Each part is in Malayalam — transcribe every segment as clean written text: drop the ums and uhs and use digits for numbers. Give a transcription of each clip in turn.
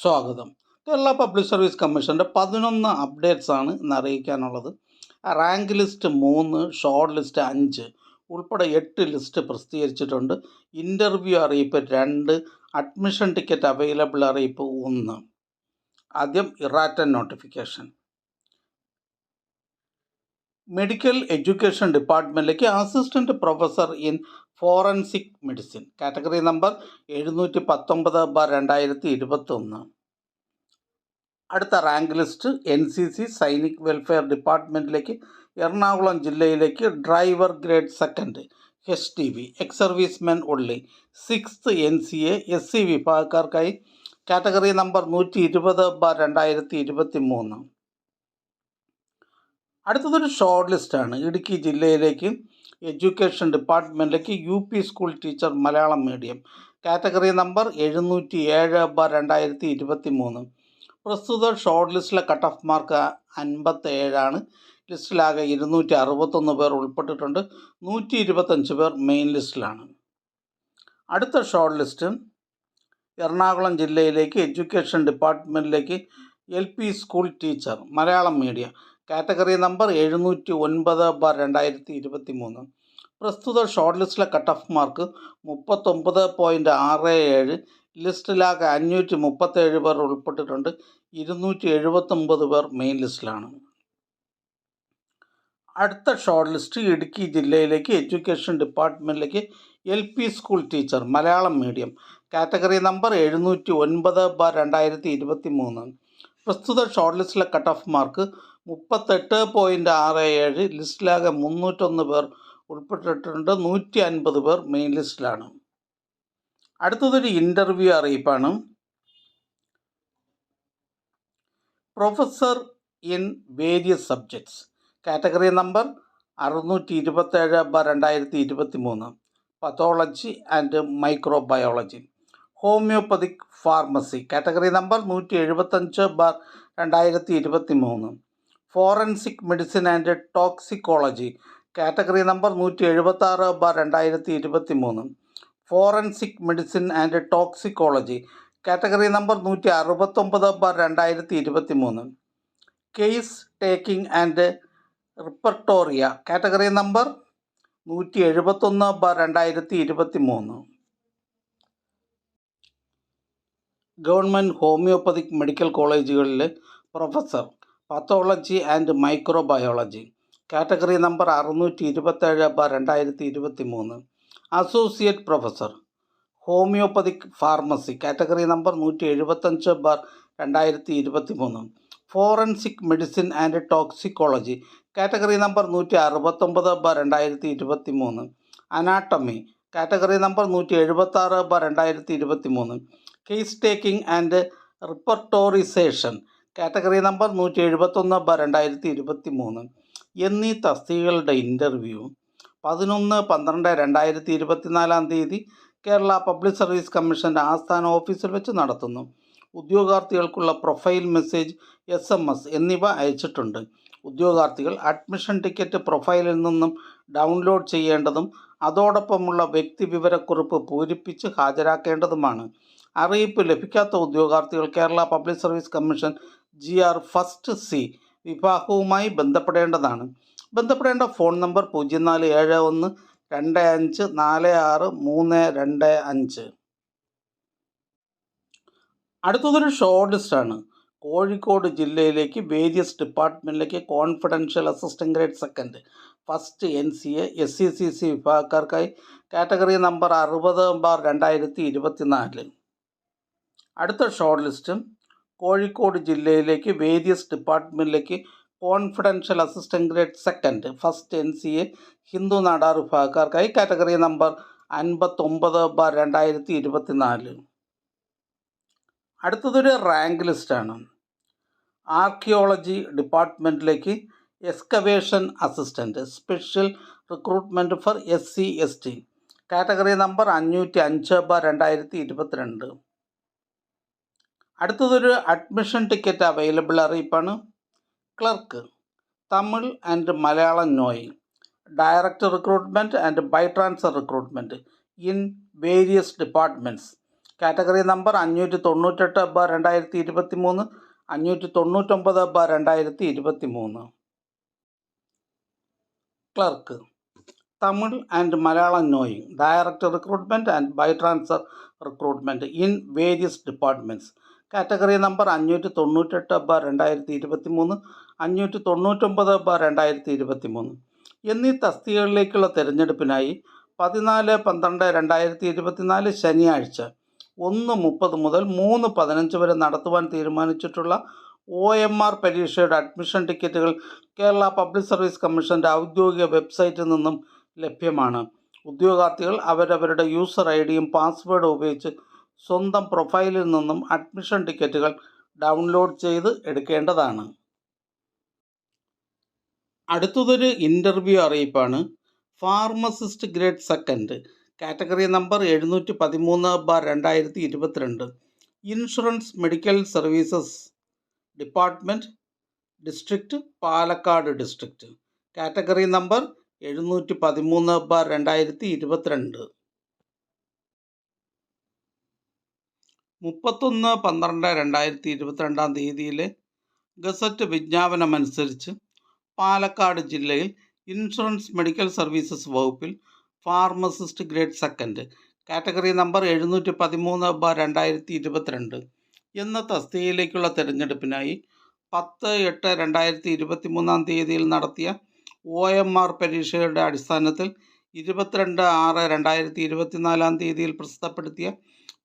സ്വാഗതം. കേരള പബ്ലിക് സർവീസ് കമ്മീഷൻ്റെ 11 അപ്ഡേറ്റ്സ് ആണ് ഇന്ന് അറിയിക്കാനുള്ളത്. റാങ്ക് ലിസ്റ്റ് 3, ഷോർട്ട് ലിസ്റ്റ് 5 ഉൾപ്പെടെ 8 ലിസ്റ്റ് പ്രസിദ്ധീകരിച്ചിട്ടുണ്ട്. ഇൻ്റർവ്യൂ അറിയിപ്പ് 2, അഡ്മിഷൻ ടിക്കറ്റ് അവൈലബിൾ അറിയിപ്പ് 1. ആദ്യം ഇറാറ്റൻ നോട്ടിഫിക്കേഷൻ. മെഡിക്കൽ എഡ്യൂക്കേഷൻ ഡിപ്പാർട്ട്മെൻറ്റിലേക്ക് assistant professor in forensic medicine, category number 719/2021. അടുത്ത rank list NCC Sainik welfare ഡിപ്പാർട്ട്മെൻറ്റിലേക്ക് എറണാകുളം ജില്ലയിലേക്ക് driver grade 2 HTV ex servicemen ഉള്ളി 6th NCA SC വിഭാഗക്കാർക്കായി കാറ്റഗറി നമ്പർ 120/2023. അടുത്തതൊരു ഷോർട്ട് ലിസ്റ്റാണ്. ഇടുക്കി ജില്ലയിലേക്ക് എഡ്യൂക്കേഷൻ ഡിപ്പാർട്ട്മെൻറ്റിലേക്ക് UP school teacher Malayalam medium, category number 707/2023. പ്രസ്തുത ഷോർട്ട് ലിസ്റ്റിലെ കട്ട് ഓഫ് മാർക്ക് 57. ലിസ്റ്റിലാകെ 261 പേർ ഉൾപ്പെട്ടിട്ടുണ്ട്. 125 പേർ മെയിൻ ലിസ്റ്റിലാണ്. അടുത്ത ഷോർട്ട് ലിസ്റ്റ് എറണാകുളം ജില്ലയിലേക്ക് എഡ്യൂക്കേഷൻ ഡിപ്പാർട്ട്മെൻറ്റിലേക്ക് LP school teacher Malayalam medium, category number 709/2023. പ്രസ്തുത ഷോർട്ട് ലിസ്റ്റിലെ കട്ട് ഓഫ് മാർക്ക് 39.67. ലിസ്റ്റിലാകെ 537 പേർ ഉൾപ്പെട്ടിട്ടുണ്ട്. 279 പേർ മെയിൻ ലിസ്റ്റിലാണ്. അടുത്ത ഷോർട്ട് ലിസ്റ്റ് ഇടുക്കി ജില്ലയിലേക്ക് എഡ്യൂക്കേഷൻ ഡിപ്പാർട്ട്മെൻറ്റിലേക്ക് LP school teacher Malayalam medium, category number 709/2023. പ്രസ്തുത ഷോർട്ട് ലിസ്റ്റിലെ കട്ട് ഓഫ് മാർക്ക് 38.67. ലിസ്റ്റിലാകെ 301 പേർ ഉൾപ്പെട്ടിട്ടുണ്ട്. 150 പേർ മെയിൻ ലിസ്റ്റിലാണ്. അടുത്തതൊരു ഇൻ്റർവ്യൂ അറിയിപ്പാണ്. Professor in various subjects, category number 627/2023. Pathology and microbiology. Homoeopathic pharmacy, category number 175/2023. Forensic medicine and toxicology, category number 176/2023. Forensic medicine and toxicology, category number 169/2023. Case taking and repertory, category number 171/2023. Government homoeopathic medical കോളേജുകളിലെ professor pathology and microbiology, category number 627/2023. Associate professor homoeopathic pharmacy, category number 175/2023. Forensic medicine and toxicology, category number 169/2023. Anatomy, category number 176/2023. Case taking and റിപ്പർട്ടോറിസേഷൻ, category number 171/2023 എന്നീ തസ്തികകളുടെ ഇൻ്റർവ്യൂ 11/12/2024 കേരള പബ്ലിക് സർവീസ് കമ്മീഷൻ്റെ ആസ്ഥാന ഓഫീസിൽ വെച്ച് നടത്തുന്നു. ഉദ്യോഗാർത്ഥികൾക്കുള്ള പ്രൊഫൈൽ മെസ്സേജ്, SMS എന്നിവ അയച്ചിട്ടുണ്ട്. ഉദ്യോഗാർത്ഥികൾ അഡ്മിഷൻ ടിക്കറ്റ് പ്രൊഫൈലിൽ നിന്നും ഡൗൺലോഡ് ചെയ്യേണ്ടതും അതോടൊപ്പമുള്ള വ്യക്തിവിവരക്കുറിപ്പ് പൂരിപ്പിച്ച് ഹാജരാക്കേണ്ടതുമാണ്. അറിയിപ്പ് ലഭിക്കാത്ത ഉദ്യോഗാർത്ഥികൾ Kerala public service commission GR first C വിഭാഗവുമായി ബന്ധപ്പെടേണ്ടതാണ്. ബന്ധപ്പെടേണ്ട ഫോൺ നമ്പർ 04712546 അടുത്തതൊരു ഷോർട്ട് ലിസ്റ്റാണ്. കോഴിക്കോട് ജില്ലയിലേക്ക് വേരിയസ് ഡിപ്പാർട്ട്മെൻറ്റിലേക്ക് confidential assistant grade 2 first NCA SCCC വിഭാഗക്കാർക്കായി കാറ്റഗറി നമ്പർ 60/2024. അടുത്ത ഷോർട്ട് ലിസ്റ്റ് കോഴിക്കോട് ജില്ലയിലേക്ക് വേരിയസ് ഡിപ്പാർട്ട്മെൻറ്റിലേക്ക് confidential assistant grade 2 first NCA Hindu Nadar വിഭാഗക്കാർക്കായി കാറ്റഗറി നമ്പർ 59/2024. അടുത്തതൊരു റാങ്ക് ലിസ്റ്റാണ്. ആർക്കിയോളജി ഡിപ്പാർട്ട്മെൻറ്റിലേക്ക് excavation assistant special recruitment for SC ST, category number 505/2022. അടുത്തതൊരു അഡ്മിഷൻ ടിക്കറ്റ് അവൈലബിൾ അറിയിപ്പാണ്. Clerk Tamil and Malayalam knowing, direct recruitment and by transfer recruitment in various departments, category number 598/2023, 599/2023. Clerk, Tamil and Malayalam knowing, direct recruitment and by transfer recruitment in various departments. Category number 598/2023, 599/2023 എന്നീ തസ്തികകളിലേക്കുള്ള തിരഞ്ഞെടുപ്പിനായി 14/12/2024 ശനിയാഴ്ച 1:30 മുതൽ 3:15 വരെ നടത്തുവാൻ തീരുമാനിച്ചിട്ടുള്ള OMR പരീക്ഷയുടെ അഡ്മിഷൻ ടിക്കറ്റുകൾ കേരള പബ്ലിക് സർവീസ് കമ്മീഷൻ്റെ ഔദ്യോഗിക വെബ്സൈറ്റിൽ നിന്നും ലഭ്യമാണ്. ഉദ്യോഗാർത്ഥികൾ അവരവരുടെ യൂസർ ഐഡിയും പാസ്വേഡും ഉപയോഗിച്ച് സ്വന്തം പ്രൊഫൈലിൽ നിന്നും അഡ്മിഷൻ ടിക്കറ്റുകൾ ഡൗൺലോഡ് ചെയ്ത് എടുക്കേണ്ടതാണ്. അടുത്തതൊരു ഇൻ്റർവ്യൂ അറിയിപ്പാണ്. Pharmacist grade second, category number 713/2022, insurance medical services department, district Palakkad district. Category number 713/2022. 31/12/2022 gazette വിജ്ഞാപനമനുസരിച്ച് പാലക്കാട് ജില്ലയിൽ ഇൻഷുറൻസ് മെഡിക്കൽ സർവീസസ് വകുപ്പിൽ pharmacist grade second, category number 713/2022 എന്ന തസ്തികയിലേക്കുള്ള തിരഞ്ഞെടുപ്പിനായി 10/8/2023 നടത്തിയ OMR പരീക്ഷയുടെ അടിസ്ഥാനത്തിൽ 22/6/2024 പ്രസിദ്ധപ്പെടുത്തിയ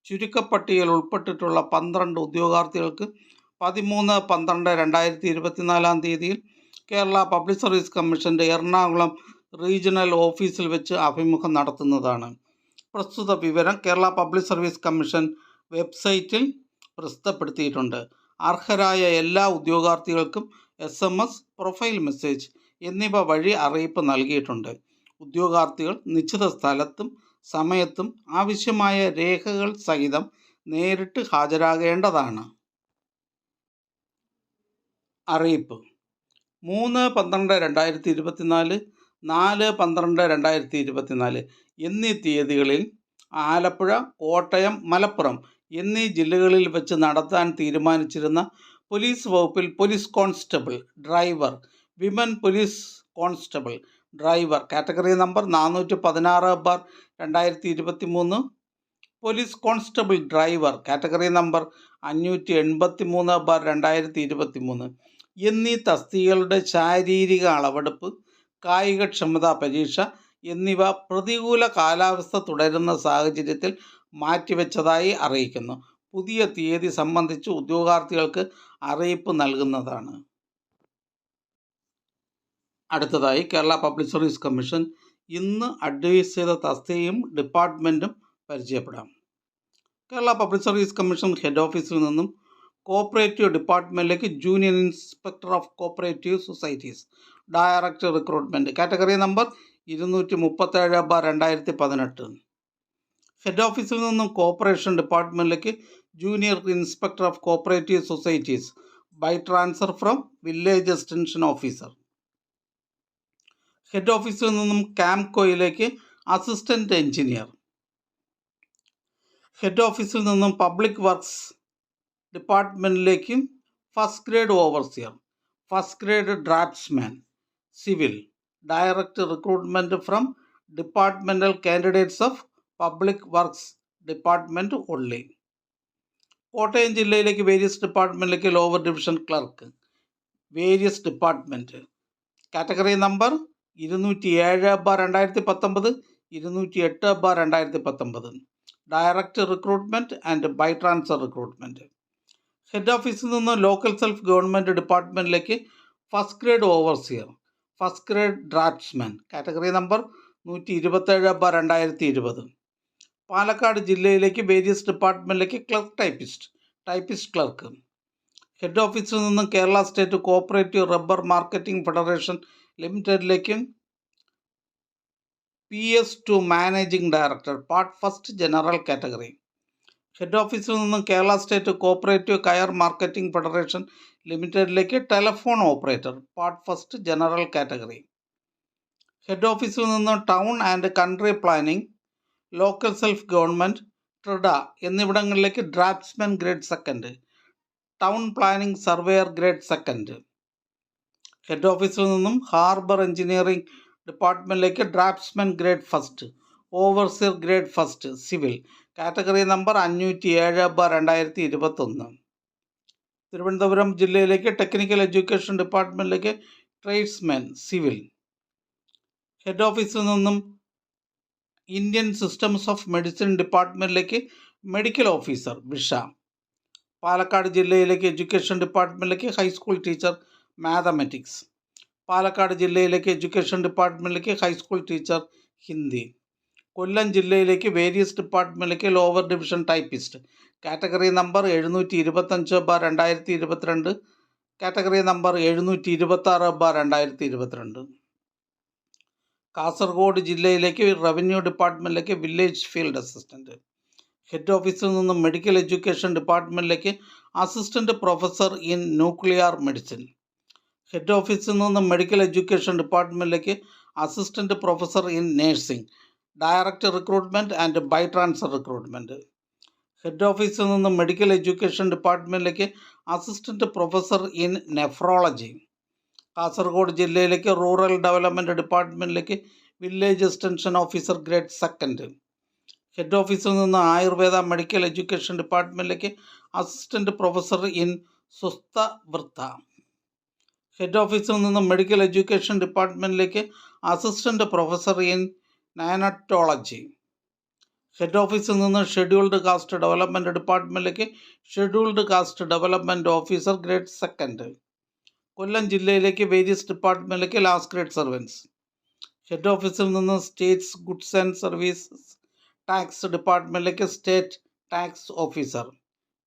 ചുരുക്കപ്പട്ടികയിൽ ഉൾപ്പെട്ടിട്ടുള്ള 12 ഉദ്യോഗാർത്ഥികൾക്ക് 13/12/2024 കേരള പബ്ലിക് സർവീസ് കമ്മീഷൻ്റെ എറണാകുളം റീജിയണൽ ഓഫീസിൽ വെച്ച് അഭിമുഖം നടത്തുന്നതാണ്. പ്രസ്തുത വിവരം കേരള പബ്ലിക് സർവീസ് കമ്മീഷൻ വെബ്സൈറ്റിൽ പ്രസിദ്ധപ്പെടുത്തിയിട്ടുണ്ട്. അർഹരായ എല്ലാ ഉദ്യോഗാർത്ഥികൾക്കും SMS, പ്രൊഫൈൽ മെസ്സേജ് എന്നിവ വഴി അറിയിപ്പ് നൽകിയിട്ടുണ്ട്. ഉദ്യോഗാർത്ഥികൾ നിശ്ചിത സ്ഥലത്തും സമയത്തും ആവശ്യമായ രേഖകൾ സഹിതം നേരിട്ട് ഹാജരാകേണ്ടതാണ്. അറിയിപ്പ്: 3/12/2024, 4/12/2024 എന്നീ തീയതികളിൽ ആലപ്പുഴ, കോട്ടയം, മലപ്പുറം എന്നീ ജില്ലകളിൽ വെച്ച് നടത്താൻ തീരുമാനിച്ചിരുന്ന പോലീസ് വകുപ്പിൽ police constable driver, women police constable driver, category number 416/2023, police constable driver, category number 583/2023 എന്നീ തസ്തികകളുടെ ശാരീരിക അളവെടുപ്പ്, കായികക്ഷമതാ പരീക്ഷ എന്നിവ പ്രതികൂല കാലാവസ്ഥ തുടരുന്ന സാഹചര്യത്തിൽ മാറ്റിവെച്ചതായി അറിയിക്കുന്നു. പുതിയ തീയതി സംബന്ധിച്ച് ഉദ്യോഗാർത്ഥികൾക്ക് അറിയിപ്പ് നൽകുന്നതാണ്. അടുത്തതായി കേരള പബ്ലിക് സർവീസ് കമ്മീഷൻ ഇന്ന് അഡ്വൈസ് ചെയ്ത തസ്തികയും ഡിപ്പാർട്ട്മെൻറ്റും പരിചയപ്പെടാം. Kerala public service commission head ഓഫീസിൽ നിന്നും കോപ്പറേറ്റീവ് ഡിപ്പാർട്ട്മെൻറ്റിലേക്ക് junior inspector of cooperative societies, direct recruitment, category number 237/2018. Head ഓഫീസിൽ നിന്നും കോർപ്പറേഷൻ ഡിപ്പാർട്ട്മെൻറ്റിലേക്ക് junior inspector of cooperative societies by transfer from village extension officer. Head ഓഫീസിൽ നിന്നും ക്യാംകോയിലേക്ക് അസിസ്റ്റൻറ്റ് എഞ്ചിനീയർ. ഹെഡ് ഓഫീസിൽ നിന്നും പബ്ലിക് വർക്ക്സ് ഡിപ്പാർട്ട്മെൻറ്റിലേക്കും first grade overseer, first grade draftsman, civil, direct recruitment from departmental candidates of public works department only. Kottayam ജില്ലയിലേക്ക് വേരിയസ് ഡിപ്പാർട്ട്മെൻറ്റിലേക്ക് lower division clerk, various department, category number 207/2019, 208/2019, direct recruitment and by transfer recruitment. Head ഓഫീസിൽ നിന്ന് ലോക്കൽ സെൽഫ് ഗവൺമെൻറ് ഡിപ്പാർട്ട്മെൻറ്റിലേക്ക് first grade overseer, first grade draftsman, category number 127/2020. Palakkad ജില്ലയിലേക്ക് വേരിയസ് ഡിപ്പാർട്ട്മെൻറ്റിലേക്ക് clerk typist, typist clerk. Head ഓഫീസിൽ നിന്നും Kerala state cooperative rubber marketing federation ലിമിറ്റഡിലേക്കും PS2 managing director, part first general category. Head ഓഫീസിൽ നിന്നും Kerala state cooperative coir marketing federation ലിമിറ്റഡിലേക്ക് telephone operator, part first general category. Head ഓഫീസിൽ നിന്നും town and country planning, local self government, Trida എന്നിവിടങ്ങളിലേക്ക് draftsman grade second, town planning surveyor grade second. Head ഓഫീസിൽ നിന്നും ഹാർബർ എഞ്ചിനീയറിംഗ് ഡിപ്പാർട്ട്മെൻറ്റിലേക്ക് draftsman grade first, overseer grade first civil, category number 507/2021. Thiruvananthapuram ജില്ലയിലേക്ക് ടെക്നിക്കൽ എഡ്യൂക്കേഷൻ ഡിപ്പാർട്ട്മെൻറ്റിലേക്ക് ട്രേഡ്സ്മാൻ സിവിൽ. ഹെഡ് ഓഫീസിൽ നിന്നും ഇന്ത്യൻ സിസ്റ്റംസ് ഓഫ് മെഡിസിൻ ഡിപ്പാർട്ട്മെൻറ്റിലേക്ക് മെഡിക്കൽ ഓഫീസർ വിഷ. പാലക്കാട് ജില്ലയിലേക്ക് എഡ്യൂക്കേഷൻ ഡിപ്പാർട്ട്മെൻറ്റിലേക്ക് ഹൈസ്കൂൾ ടീച്ചർ മാത്തമാറ്റിക്സ്. പാലക്കാട് ജില്ലയിലേക്ക് എഡ്യൂക്കേഷൻ ഡിപ്പാർട്ട്മെൻറ്റിലേക്ക് ഹൈസ്കൂൾ ടീച്ചർ ഹിന്ദി. കൊല്ലം ജില്ലയിലേക്ക് വേരിയസ് ഡിപ്പാർട്ട്മെൻറ്റിലേക്ക് lower division typist, category number 725/2022, category number 726/2022. Kasaragod ജില്ലയിലേക്ക് റവന്യൂ ഡിപ്പാർട്ട്മെൻറ്റിലേക്ക് വില്ലേജ് ഫീൽഡ് അസിസ്റ്റൻറ്റ്. ഹെഡ് ഓഫീസിൽ നിന്നും മെഡിക്കൽ എഡ്യൂക്കേഷൻ ഡിപ്പാർട്ട്മെൻറ്റിലേക്ക് assistant professor in nuclear medicine. Head ഓഫീസിൽ നിന്നും മെഡിക്കൽ എഡ്യൂക്കേഷൻ ഡിപ്പാർട്ട്മെൻറ്റിലേക്ക് assistant professor in nursing, direct recruitment and by transfer recruitment. Head ഓഫീസിൽ നിന്നും മെഡിക്കൽ എഡ്യൂക്കേഷൻ ഡിപ്പാർട്ട്മെൻറ്റിലേക്ക് assistant professor in nephrology. Kasaragod ജില്ലയിലേക്ക് റൂറൽ ഡെവലപ്മെൻറ്റ് ഡിപ്പാർട്ട്മെൻറ്റിലേക്ക് village extension officer grade second. Head ഓഫീസിൽ നിന്ന് ആയുർവേദ മെഡിക്കൽ എഡ്യൂക്കേഷൻ ഡിപ്പാർട്ട്മെൻറ്റിലേക്ക് അസിസ്റ്റൻറ്റ് പ്രൊഫസർ ഇൻ സുസ്ഥ വൃത്ത. ഹെഡ് ഓഫീസിൽ നിന്ന് മെഡിക്കൽ എഡ്യൂക്കേഷൻ ഡിപ്പാർട്ട്മെൻറ്റിലേക്ക് assistant professor in neonatology. Head ഓഫീസിൽ നിന്ന് ഷെഡ്യൂൾഡ് കാസ്റ്റ് ഡെവലപ്മെൻറ്റ് ഡിപ്പാർട്ട്മെൻറ്റിലേക്ക് scheduled caste development officer grade second. Kollam ജില്ലയിലേക്ക് വേരിയസ് ഡിപ്പാർട്ട്മെൻറ്റിലേക്ക് ലാസ്റ്റ് ഗ്രേഡ് സർവൻസ്. ഹെഡ് ഓഫീസിൽ നിന്ന് states goods and services tax ഡിപ്പാർട്ട്മെൻറ്റിലേക്ക് സ്റ്റേറ്റ് ടാക്സ് ഓഫീസർ.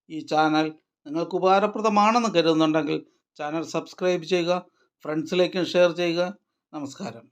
ഈ ചാനൽ നിങ്ങൾക്ക് ഉപകാരപ്രദമാണെന്ന് കരുതുന്നുണ്ടെങ്കിൽ ചാനൽ സബ്സ്ക്രൈബ് ചെയ്യുക, ഫ്രണ്ട്സിലേക്കും ഷെയർ ചെയ്യുക. നമസ്കാരം.